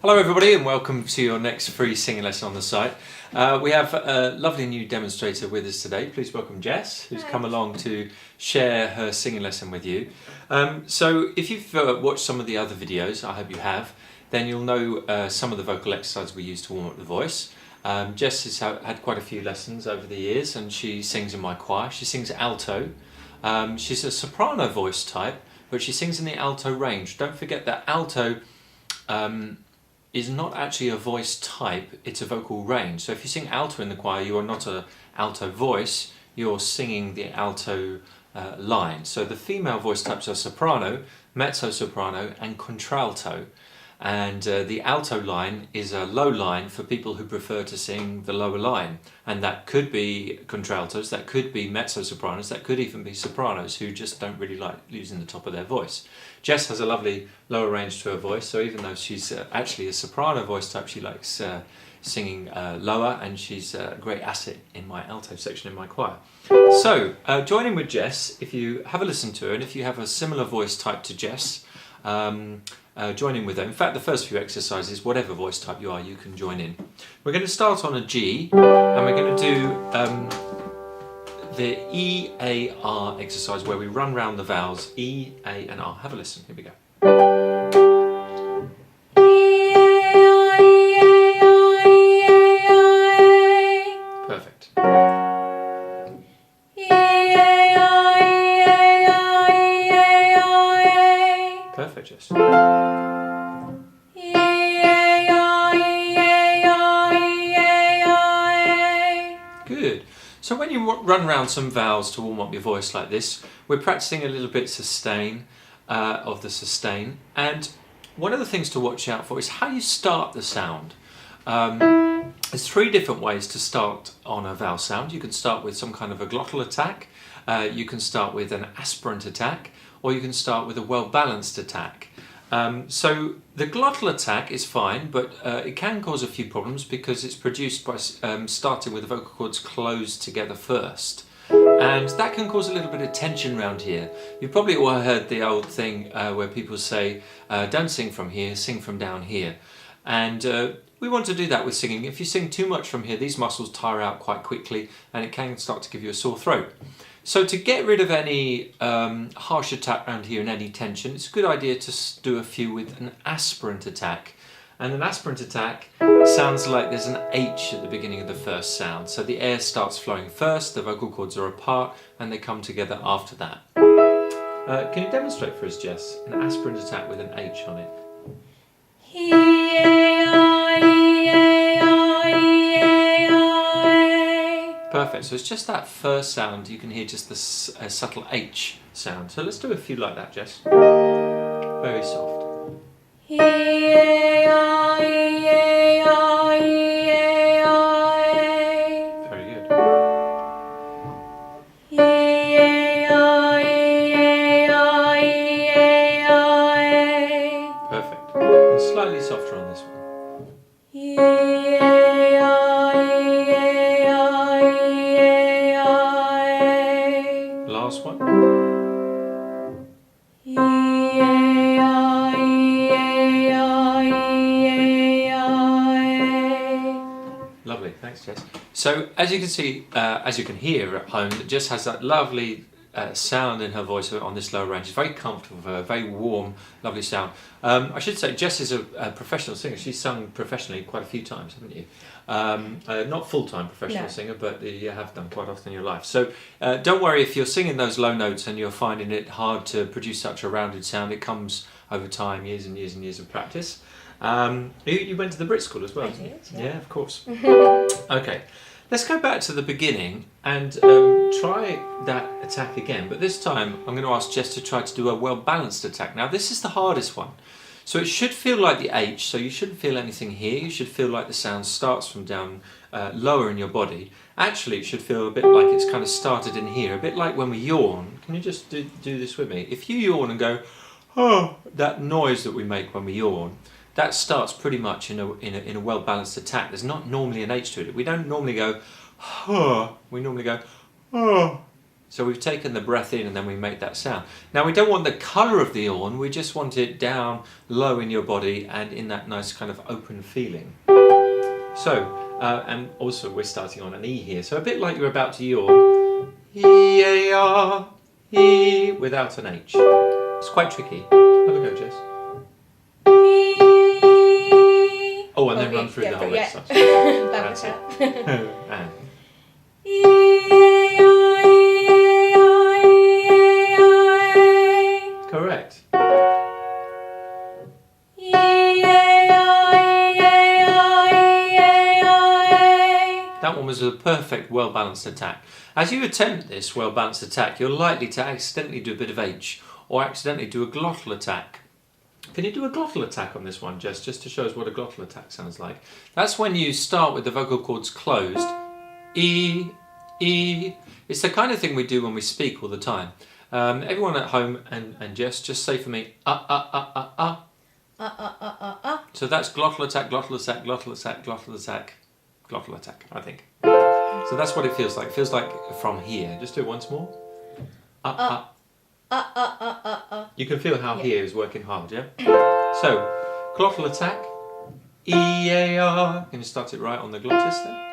Hello everybody and welcome to your next free singing lesson on the site. We have a lovely new demonstrator with us today. Please welcome Jess, who's come along to share her singing lesson with you. So if you've watched some of the other videos, I hope you have, then you'll know some of the vocal exercises we use to warm up the voice. Jess has had quite a few lessons over the years and she sings in my choir. She sings alto. She's a soprano voice type, but she sings in the alto range. Don't forget that alto is not actually a voice type, it's a vocal range. So if you sing alto in the choir, you are not an alto voice, you're singing the alto line. So the female voice types are soprano, mezzo-soprano and contralto. And the alto line is a low line for people who prefer to sing the lower line. And that could be contraltos, that could be mezzo-sopranos, that could even be sopranos who just don't really like losing the top of their voice. Jess has a lovely lower range to her voice, so even though she's actually a soprano voice type, she likes singing lower, and she's a great asset in my alto section in my choir. So join in with Jess if you have a listen to her, and if you have a similar voice type to Jess, join in with her. In fact, the first few exercises, whatever voice type you are, you can join in. We're going to start on a G, and we're going to do the E, A, R exercise where we run round the vowels E, A and R. Have a listen, here we go. Perfect. Perfect, Jess. Good. So when you run around some vowels to warm up your voice like this, we're practicing a little bit sustain of the sustain. And one of the things to watch out for is how you start the sound. There's three different ways to start on a vowel sound. You can start with some kind of a glottal attack, you can start with an aspirant attack, or you can start with a well-balanced attack. So the glottal attack is fine, but it can cause a few problems because it's produced by starting with the vocal cords closed together first. And that can cause a little bit of tension around here. You've probably all heard the old thing where people say, don't sing from here, sing from down here. And we want to do that with singing. If you sing too much from here, these muscles tire out quite quickly and it can start to give you a sore throat. So to get rid of any harsh attack around here and any tension, it's a good idea to do a few with an aspirant attack. And an aspirant attack sounds like there's an H at the beginning of the first sound. So the air starts flowing first, the vocal cords are apart, and they come together after that. Can you demonstrate for us, Jess, an aspirant attack with an H on it? Perfect, so it's just that first sound, you can hear just the subtle H sound. So let's do a few like that, Jess. Very soft. Very good. Perfect. And slightly softer on this one. Last one. Lovely, thanks Jess. So as you can see, as you can hear at home, Jess has that lovely sound in her voice on this lower range. It's very comfortable for her, very warm, lovely sound. I should say Jess is a professional singer. She's sung professionally quite a few times, haven't you? Not full-time professional singer, but you have done quite often in your life. So don't worry if you're singing those low notes and you're finding it hard to produce such a rounded sound. It comes over time, years and years and years of practice. You went to the BRIT School as well, didn't you? Yeah, of course. Okay, let's go back to the beginning and try that attack again. But this time I'm going to ask Jess to try to do a well-balanced attack. Now this is the hardest one. So it should feel like the H, so you shouldn't feel anything here. You should feel like the sound starts from down lower in your body. Actually, it should feel a bit like it's kind of started in here, a bit like when we yawn. Can you just do this with me? If you yawn and go, oh, that noise that we make when we yawn, that starts pretty much in a well-balanced attack. There's not normally an H to it. We don't normally go, oh. We normally go, oh. So we've taken the breath in and then we make that sound. Now we don't want the colour of the yawn, we just want it down low in your body and in that nice kind of open feeling. So, and also we're starting on an E here, so a bit like you're about to yawn. E-A-R, E, without an H. It's quite tricky. Have a go, Jess. Oh, and then run through the whole exercise. That's it. And. Correct. That one was a perfect well-balanced attack. As you attempt this well-balanced attack, you're likely to accidentally do a bit of H or accidentally do a glottal attack. Can you do a glottal attack on this one, Jess, just to show us what a glottal attack sounds like? That's when you start with the vocal cords closed. E, E. It's the kind of thing we do when we speak all the time. Everyone at home and Jess, just say for me, So that's glottal attack, glottal attack, glottal attack, glottal attack, glottal attack, I think. So that's what it feels like. It feels like from here. Just do it once more. You can feel how here is working hard, yeah? So, glottal attack, E-A-R. Can you start it right on the glottis there?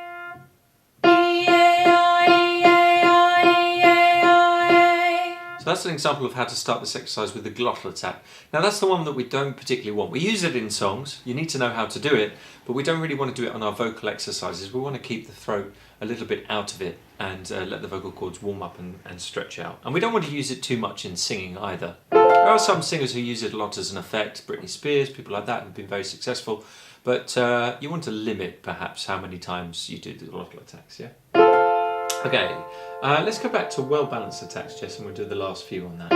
So that's an example of how to start this exercise with the glottal attack. Now that's the one that we don't particularly want. We use it in songs, you need to know how to do it, but we don't really want to do it on our vocal exercises. We want to keep the throat a little bit out of it and let the vocal cords warm up and stretch out. And we don't want to use it too much in singing either. There are some singers who use it a lot as an effect, Britney Spears, people like that have been very successful, but you want to limit perhaps how many times you do the glottal attacks, yeah? Okay, let's go back to well-balanced attacks, Jess, and we'll do the last few on that.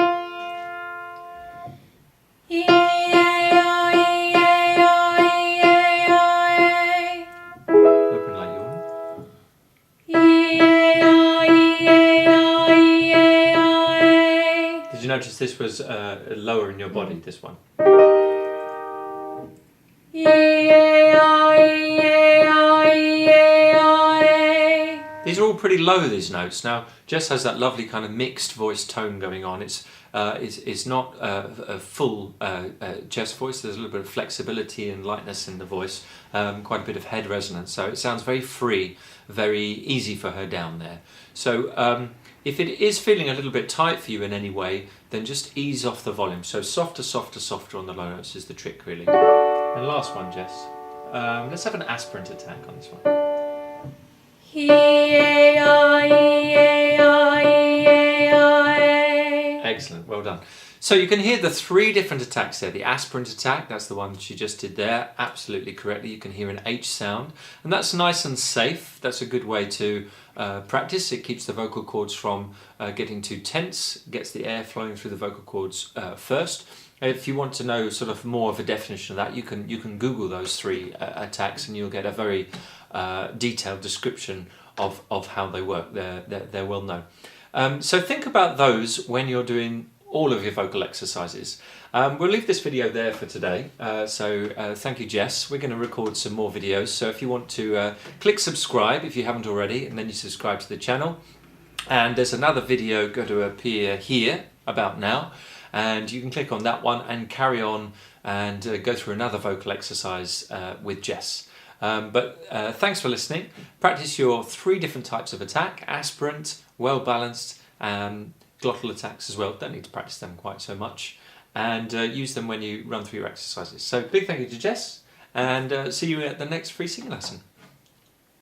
Open like yawn. Did you notice this was lower in your body, this one? These are all pretty low, these notes. Now, Jess has that lovely kind of mixed voice tone going on. It's not a full Jess voice. There's a little bit of flexibility and lightness in the voice, quite a bit of head resonance. So it sounds very free, very easy for her down there. So if it is feeling a little bit tight for you in any way, then just ease off the volume. So softer, softer, softer on the low notes is the trick, really. And last one, Jess. Let's have an aspirant attack on this one. Excellent, well done. So you can hear the three different attacks there. The aspirant attack, that's the one she just did there, absolutely correctly. You can hear an H sound, and that's nice and safe. That's a good way to practice. It keeps the vocal cords from getting too tense, gets the air flowing through the vocal cords first. If you want to know sort of more of a definition of that, you can Google those three attacks and you'll get a very detailed description of how they work. They're well known. So think about those when you're doing all of your vocal exercises. We'll leave this video there for today. Thank you, Jess. We're going to record some more videos. So if you want to click subscribe if you haven't already, and then you subscribe to the channel. And there's another video going to appear here about now. And you can click on that one and carry on and go through another vocal exercise with Jess. Thanks for listening. Practice your three different types of attack: aspirant, well-balanced, glottal attacks as well. Don't need to practice them quite so much. And use them when you run through your exercises. So big thank you to Jess, and see you at the next free singing lesson.